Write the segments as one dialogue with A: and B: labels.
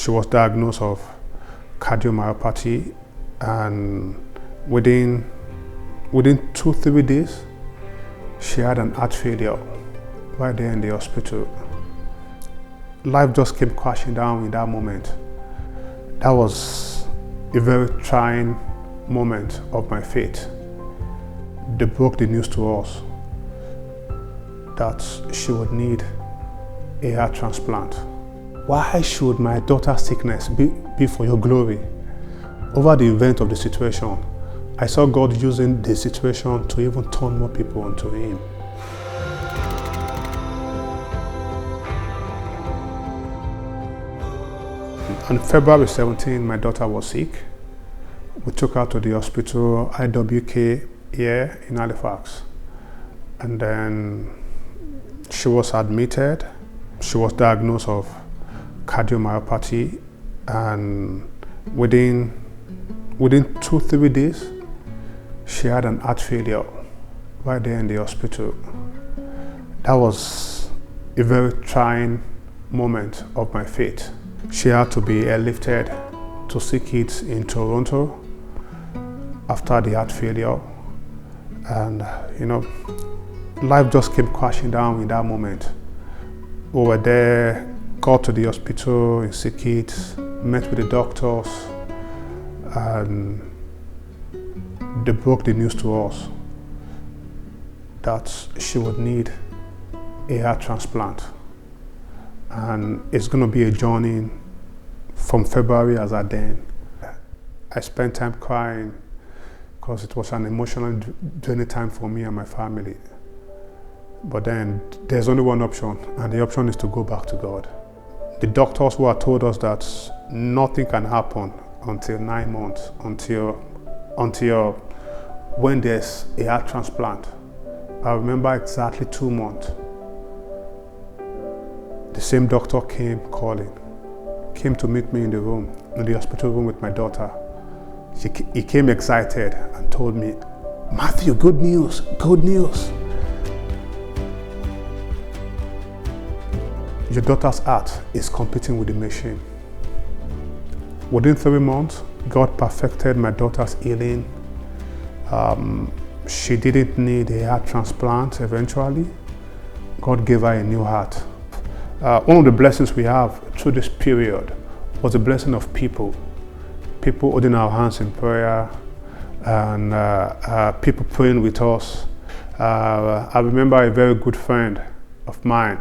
A: She was diagnosed of cardiomyopathy, and within 2-3 days, she had an heart failure right there in the hospital. Life just came crashing down in that moment. That was a very trying moment of my faith. They broke the news to us that she would need a heart transplant. Why should my daughter's sickness be for your glory? Over the event of the situation, I saw God using the situation to even turn more people unto Him. On February 17, my daughter was sick. We took her to the hospital, IWK, here in Halifax. And then she was admitted. She was diagnosed of cardiomyopathy, and within 2-3 days, she had an heart failure right there in the hospital. That was a very trying moment of my faith. She had to be airlifted to seek it in Toronto after the heart failure. And life just came crashing down in that moment. We were there, got to the hospital in Sikit, met with the doctors, and they broke the news to us that she would need a heart transplant. And it's going to be a journey from February as at then. I spent time crying because it was an emotional journey time for me and my family. But then there's only one option, and the option is to go back to God. The doctors who had told us that nothing can happen until 9 months, until when there's a heart transplant. I remember exactly 2 months. The same doctor came to meet me in the hospital room with my daughter. He came excited and told me, "Matthew, good news, good news. Your daughter's heart is competing with the machine." Within 3 months, God perfected my daughter's healing. She didn't need a heart transplant eventually. God gave her a new heart. One of the blessings we have through this period was the blessing of people holding our hands in prayer, and people praying with us. I remember a very good friend of mine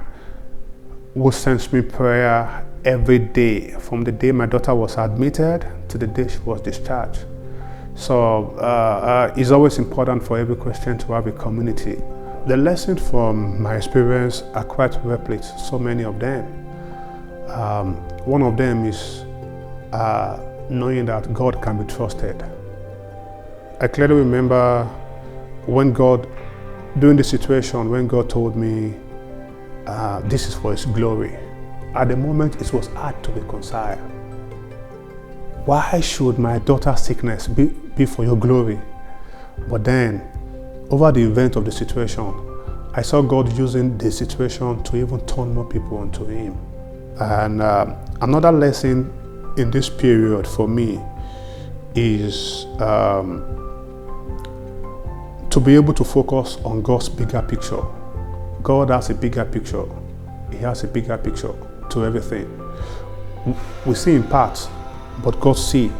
A: who sends me prayer every day, from the day my daughter was admitted to the day she was discharged. So it's always important for every Christian to have a community. The lessons from my experience are quite replete, so many of them. One of them is knowing that God can be trusted. I clearly remember during the situation, when God told me, this is for His glory. At the moment, it was hard to reconcile. Why should my daughter's sickness be for your glory? But then, over the event of the situation, I saw God using the situation to even turn more people unto Him. And another lesson in this period for me is to be able to focus on God's bigger picture. God has a bigger picture. He has a bigger picture to everything. We see in parts, but God sees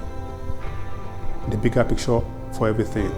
A: the bigger picture for everything.